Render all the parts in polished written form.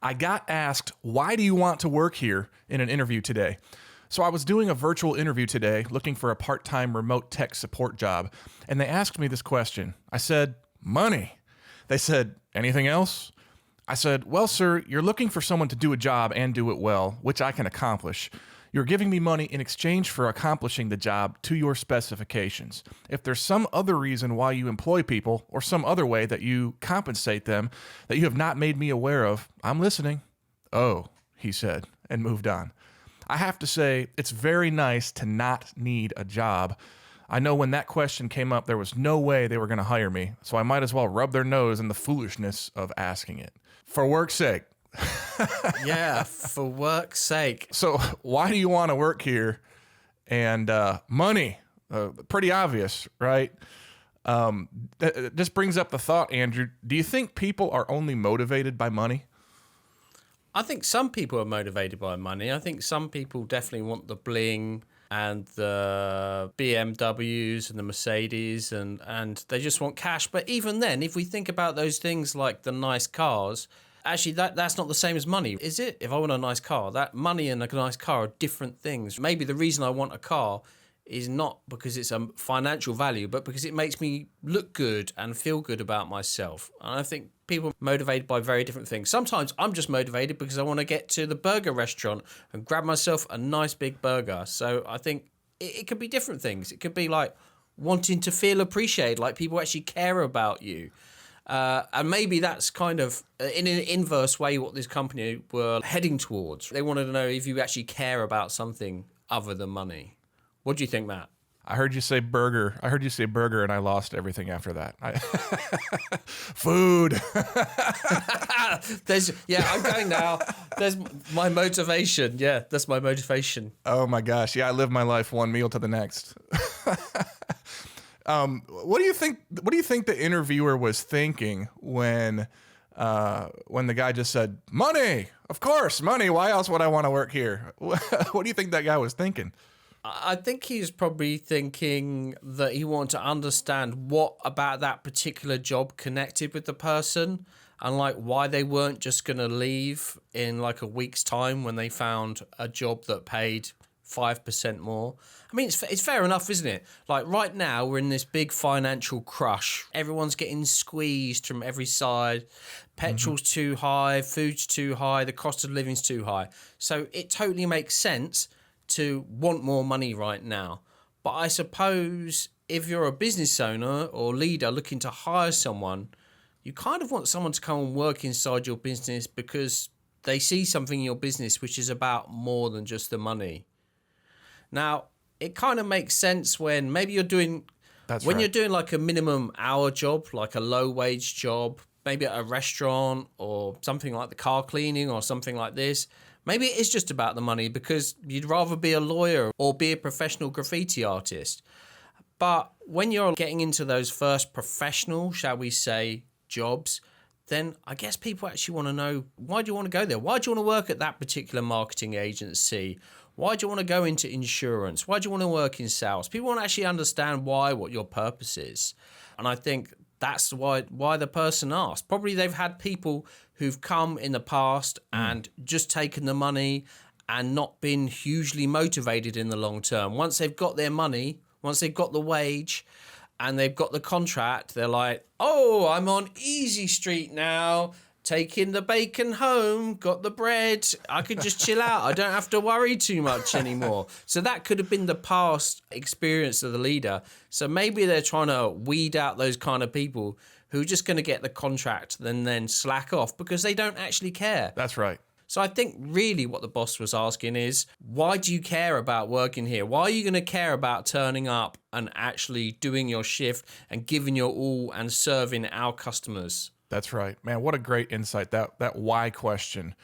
I got asked, why do you want to work here in an interview today? So I was doing a virtual interview today looking for a part-time remote tech support job, and they asked me this question. I said, money. They said, anything else? I said, well, sir, you're looking for someone to do a job and do it well, which I can accomplish. You're giving me money in exchange for accomplishing the job to your specifications. If there's some other reason why you employ people or some other way that you compensate them that you have not made me aware of, I'm listening. Oh, he said, and moved on. I have to say, it's very nice to not need a job. I know when that question came up, there was no way they were going to hire me, so I might as well rub their nose in the foolishness of asking it. For work's sake. Yeah, for work's sake. So why do you want to work here? And money, pretty obvious, right? This brings up the thought, Andrew, do you think people are only motivated by money? I think some people are motivated by money. I think some people definitely want the bling and the BMWs and the Mercedes and they just want cash. But even then, if we think about those things like the nice cars, actually that's not the same as money, is it? If I want a nice car, that money and a nice car are different things. Maybe the reason I want a car is not because it's a financial value, but because it makes me look good and feel good about myself. And I think people are motivated by very different things. Sometimes I'm just motivated because I want to get to the burger restaurant and grab myself a nice big burger. So I think it could be different things. It could be like wanting to feel appreciated, like people actually care about you. And maybe that's kind of, in an inverse way, what this company were heading towards. They wanted to know if you actually care about something other than money. What do you think, Matt? I heard you say burger. And I lost everything after that. Food. I'm going now. There's my motivation. Yeah, that's my motivation. Oh my gosh. Yeah, I live my life one meal to the next. What do you think the interviewer was thinking when the guy just said, money? Of course, money. Why else would I want to work here? What do you think that guy was thinking? I think he's probably thinking that he wanted to understand what about that particular job connected with the person and like why they weren't just going to leave in like a week's time when they found a job that paid 5% more. I mean, it's fair enough, isn't it? Like right now we're in this big financial crush. Everyone's getting squeezed from every side. Petrol's too high, food's too high, the cost of living's too high. So it totally makes sense to want more money right now. But I suppose if you're a business owner or leader looking to hire someone, you kind of want someone to come and work inside your business because they see something in your business which is about more than just the money. Now, it kind of makes sense when maybe you're doing you're doing like a minimum hour job, like a low wage job, maybe at a restaurant or something like the car cleaning or something like this. Maybe it is just about the money because you'd rather be a lawyer or be a professional graffiti artist. But when you're getting into those first professional, shall we say, jobs, then I guess people actually want to know, why do you want to go there? Why do you want to work at that particular marketing agency? Why do you want to go into insurance? Why do you want to work in sales? People want to actually understand what your purpose is. And I think that's why the person asked. Probably they've had people who've come in the past and just taken the money and not been hugely motivated in the long term. Once they've got their money, once they've got the wage and they've got the contract, they're like, oh, I'm on easy street now, taking the bacon home, got the bread, I could just chill out. I don't have to worry too much anymore. So that could have been the past experience of the leader. So maybe they're trying to weed out those kind of people who are just going to get the contract and then slack off because they don't actually care. That's right. So I think really what the boss was asking is, why do you care about working here? Why are you going to care about turning up and actually doing your shift and giving your all and serving our customers? That's right. Man, what a great insight. That why question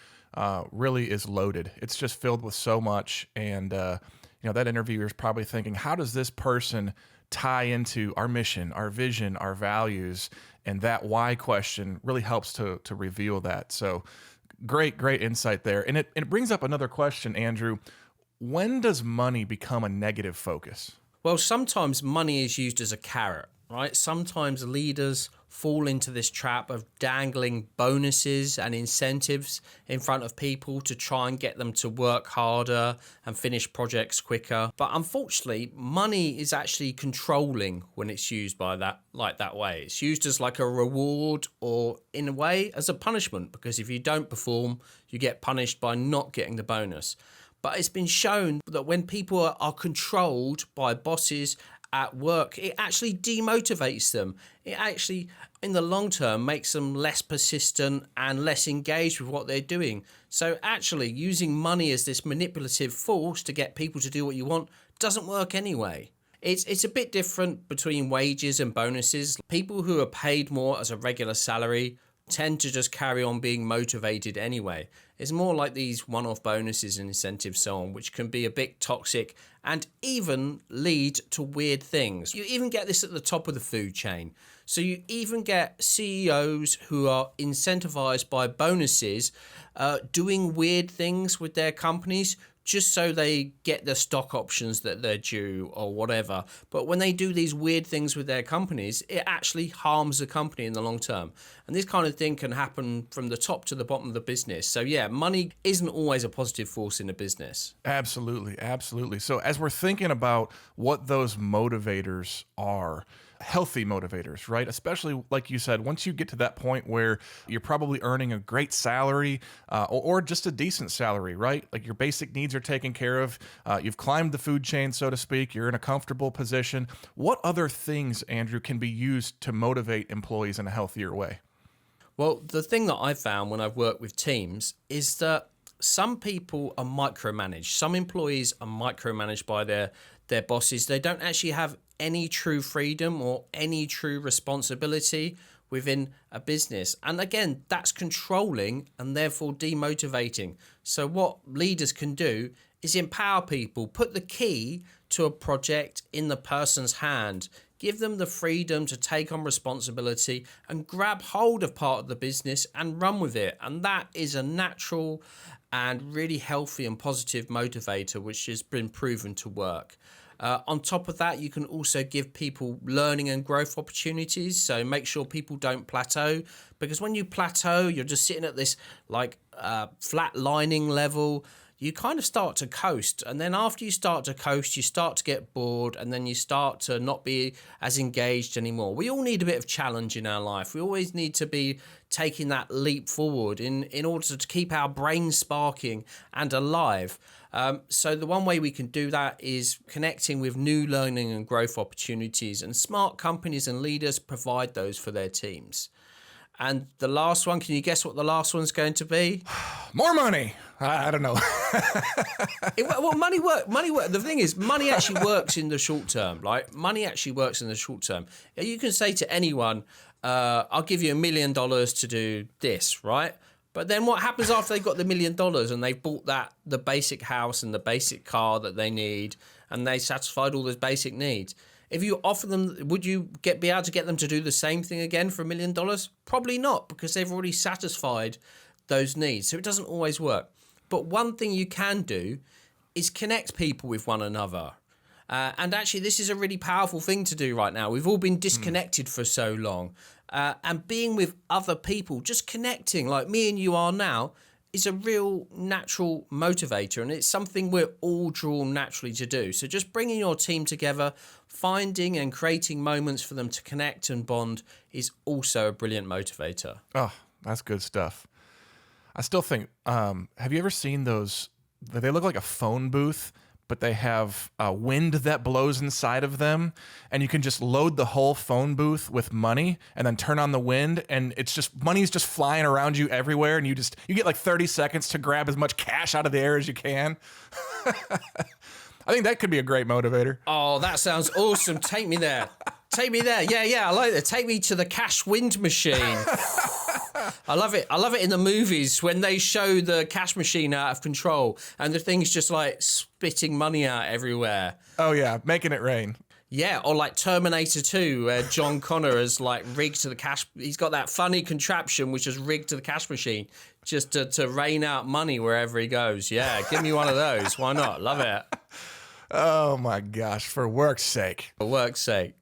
really is loaded. It's just filled with so much. And, that interviewer is probably thinking, how does this person tie into our mission, our vision, our values? And that why question really helps to reveal that. So great insight there. And it brings up another question, Andrew. When does money become a negative focus? Well, sometimes money is used as a carrot, right? Sometimes leaders fall into this trap of dangling bonuses and incentives in front of people to try and get them to work harder and finish projects quicker. But unfortunately, money is actually controlling when it's used that way. It's used as like a reward, or in a way as a punishment, because if you don't perform, you get punished by not getting the bonus. But it's been shown that when people are controlled by bosses at work, it actually demotivates them. It actually, in the long term, makes them less persistent and less engaged with what they're doing. So actually, using money as this manipulative force to get people to do what you want doesn't work anyway. It's a bit different between wages and bonuses. People who are paid more as a regular salary tend to just carry on being motivated anyway. It's more like these one-off bonuses and incentives, so on, which can be a bit toxic and even lead to weird things. You even get this at the top of the food chain. So you even get CEOs who are incentivized by bonuses doing weird things with their companies just so they get the stock options that they're due or whatever. But when they do these weird things with their companies, it actually harms the company in the long term. And this kind of thing can happen from the top to the bottom of the business. So yeah, money isn't always a positive force in a business. Absolutely, absolutely. So as we're thinking about what those motivators are, healthy motivators, right? Especially like you said, once you get to that point where you're probably earning a great salary or just a decent salary, right? Like your basic needs are taken care of. You've climbed the food chain, so to speak. You're in a comfortable position. What other things, Andrew, can be used to motivate employees in a healthier way? Well, the thing that I've found when I've worked with teams is that some people are micromanaged. Some employees are micromanaged by their bosses. They don't actually have any true freedom or any true responsibility within a business. And again, that's controlling and therefore demotivating. So what leaders can do is empower people, put the key to a project in the person's hand, give them the freedom to take on responsibility and grab hold of part of the business and run with it. And that is a natural and really healthy and positive motivator, which has been proven to work. On top of that, you can also give people learning and growth opportunities. So make sure people don't plateau, because when you plateau, you're just sitting at this flat lining level. You kind of start to coast. And then after you start to coast, you start to get bored, and then you start to not be as engaged anymore. We all need a bit of challenge in our life. We always need to be taking that leap forward in order to keep our brain sparking and alive. So the one way we can do that is connecting with new learning and growth opportunities, and smart companies and leaders provide those for their teams. And the last one, can you guess what the last one's going to be? More money. I don't know. Money work. The thing is, money actually works in the short term. Like, money actually works in the short term. You can say to anyone, I'll give you $1 million to do this, right? But then what happens after they've got the $1 million and they've bought the basic house and the basic car that they need, and they satisfied all those basic needs? If you offer them, would you be able to get them to do the same thing again for $1 million? Probably not, because they've already satisfied those needs. So it doesn't always work. But one thing you can do is connect people with one another. And actually, this is a really powerful thing to do right now. We've all been disconnected for so long. And being with other people, just connecting like me and you are now, is a real natural motivator, and it's something we're all drawn naturally to do. So just bringing your team together, finding and creating moments for them to connect and bond is also a brilliant motivator. Oh, that's good stuff. I still think, have you ever seen those? They look like a phone booth, but they have wind that blows inside of them, and you can just load the whole phone booth with money and then turn on the wind, and it's just money's just flying around you everywhere, and you get like 30 seconds to grab as much cash out of the air as you can. I think that could be a great motivator. Oh, that sounds awesome. Take me there. Take me there. Yeah, I like that. Take me to the cash wind machine. I love it. I love it in the movies when they show the cash machine out of control and the thing's just like spitting money out everywhere. Oh yeah, making it rain. Yeah, or like Terminator 2, where John Connor is like rigged to the cash. He's got that funny contraption which is rigged to the cash machine just to rain out money wherever he goes. Yeah, give me one of those. Why not? Love it. Oh my gosh, for work's sake. For work's sake.